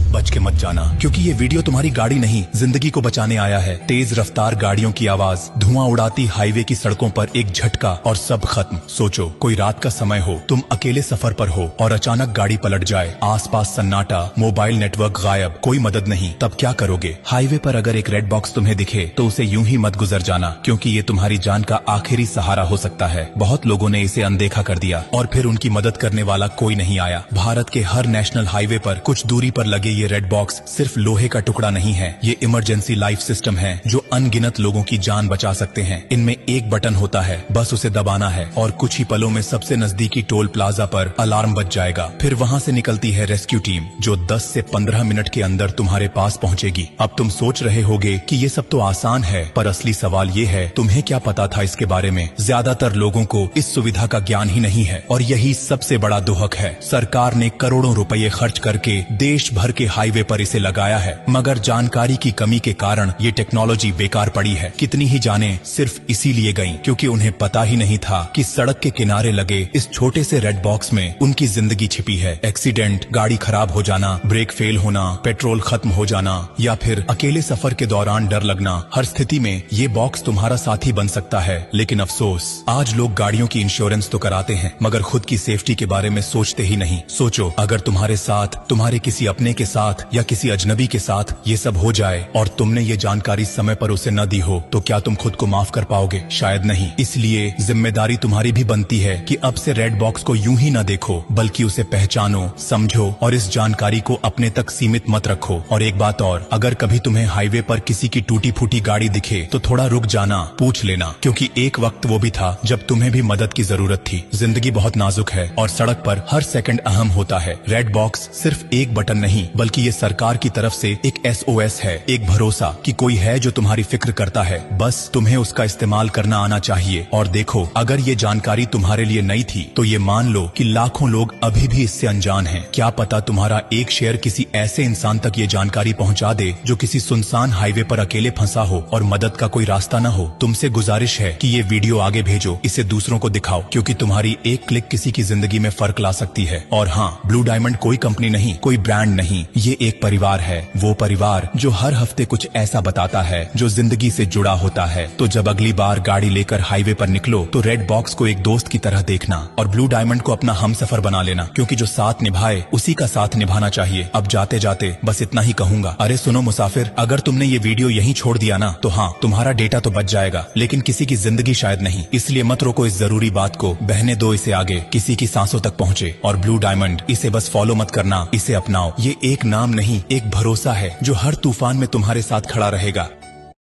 बच के मत जाना, क्योंकि ये वीडियो तुम्हारी गाड़ी नहीं जिंदगी को बचाने आया है। तेज रफ्तार गाड़ियों की आवाज, धुआं उड़ाती हाईवे की सड़कों पर एक झटका और सब खत्म। सोचो कोई रात का समय हो, तुम अकेले सफर पर हो और अचानक गाड़ी पलट जाए, आसपास सन्नाटा, मोबाइल नेटवर्क गायब, कोई मदद नहीं, तब क्या करोगे? हाईवे पर अगर एक रेड बॉक्स तुम्हें दिखे तो उसे यूं ही मत गुजर जाना, क्योंकि ये तुम्हारी जान का आखिरी सहारा हो सकता है। बहुत लोगों ने इसे अनदेखा कर दिया और फिर उनकी मदद करने वाला कोई नहीं आया। भारत के हर नेशनल हाईवे पर कुछ दूरी पर लगे ये रेड बॉक्स सिर्फ लोहे का टुकड़ा नहीं है, ये इमरजेंसी लाइफ सिस्टम है जो अनगिनत लोगों की जान बचा सकते हैं। इनमें एक बटन होता है, बस उसे दबाना है और कुछ ही पलों में सबसे नजदीकी टोल प्लाजा पर अलार्म बज जाएगा। फिर वहाँ से निकलती है रेस्क्यू टीम जो 10 से 15 मिनट के अंदर तुम्हारे पास पहुँचेगी। अब तुम सोच रहे होगे कि ये सब तो आसान है, पर असली सवाल ये है तुम्हें क्या पता था इसके बारे में? ज्यादातर लोगों को इस सुविधा का ज्ञान ही नहीं है और यही सबसे बड़ा दुहक है। सरकार ने करोड़ों रुपए खर्च करके देश भर के हाईवे पर इसे लगाया है, मगर जानकारी की कमी के कारण ये टेक्नोलॉजी बेकार पड़ी है। कितनी ही जानें सिर्फ इसीलिए गईं क्योंकि उन्हें पता ही नहीं था कि सड़क के किनारे लगे इस छोटे से रेड बॉक्स में उनकी जिंदगी छिपी है। एक्सीडेंट, गाड़ी खराब हो जाना, ब्रेक फेल होना, पेट्रोल खत्म हो जाना या फिर अकेले सफर के दौरान डर लगना, हर स्थिति में ये बॉक्स तुम्हारा साथी बन सकता है। लेकिन अफसोस, आज लोग गाड़ियों की इंश्योरेंस तो कराते हैं मगर खुद की सेफ्टी के बारे में सोचते ही नहीं। सोचो अगर तुम्हारे साथ, तुम्हारे किसी अपने के साथ या किसी अजनबी के साथ ये सब हो जाए और तुमने ये जानकारी समय पर उसे न दी हो, तो क्या तुम खुद को माफ कर पाओगे? शायद नहीं। इसलिए जिम्मेदारी तुम्हारी भी बनती है कि अब से रेड बॉक्स को यूं ही न देखो, बल्कि उसे पहचानो, समझो और इस जानकारी को अपने तक सीमित मत रखो। और एक बात और, अगर कभी तुम्हें हाईवे पर किसी की टूटी फूटी गाड़ी दिखे तो थोड़ा रुक जाना, पूछ लेना, क्योंकि एक वक्त वो भी था जब तुम्हें भी मदद की जरूरत थी। जिंदगी बहुत नाजुक है और सड़क पर हर सेकंड अहम होता है। रेड बॉक्स सिर्फ एक बटन नहीं, बल्कि ये सरकार की तरफ से एक SOS है, एक भरोसा कि कोई है जो तुम्हारी फिक्र करता है। बस तुम्हें उसका इस्तेमाल करना आना चाहिए। और देखो, अगर ये जानकारी तुम्हारे लिए नई थी तो ये मान लो कि लाखों लोग अभी भी इससे अनजान हैं। क्या पता तुम्हारा एक शेयर किसी ऐसे इंसान तक ये जानकारी पहुंचा दे जो किसी सुनसान हाईवे पर अकेले फंसा हो और मदद का कोई रास्ता न हो। तुमसे गुजारिश है कि ये वीडियो आगे भेजो, इसे दूसरों को दिखाओ, क्योंकि तुम्हारी एक क्लिक किसी की जिंदगी में फर्क ला सकती है। और हाँ, ब्लू डायमंड कोई कंपनी नहीं, कोई ब्रांड नहीं, ये एक परिवार है, वो परिवार जो हर हफ्ते कुछ ऐसा बताता है जो जिंदगी से जुड़ा होता है। तो जब अगली बार गाड़ी लेकर हाईवे पर निकलो तो रेड बॉक्स को एक दोस्त की तरह देखना और ब्लू डायमंड को अपना हमसफर बना लेना, क्योंकि जो साथ निभाए उसी का साथ निभाना चाहिए। अब जाते जाते बस इतना ही कहूंगा, अरे सुनो मुसाफिर, अगर तुमने ये वीडियो यहीं छोड़ दिया ना तो हाँ, तुम्हारा डेटा तो बच जाएगा, लेकिन किसी की जिंदगी शायद नहीं। इसलिए मत रोको इस जरूरी बात को, बहने दो इसे आगे, किसी की सांसों तक पहुँचे। और ब्लू डायमंड, इसे बस फॉलो मत करना, इसे अपनाओ। ये एक नाम नहीं, एक भरोसा है जो हर तूफान में तुम्हारे साथ खड़ा रहेगा।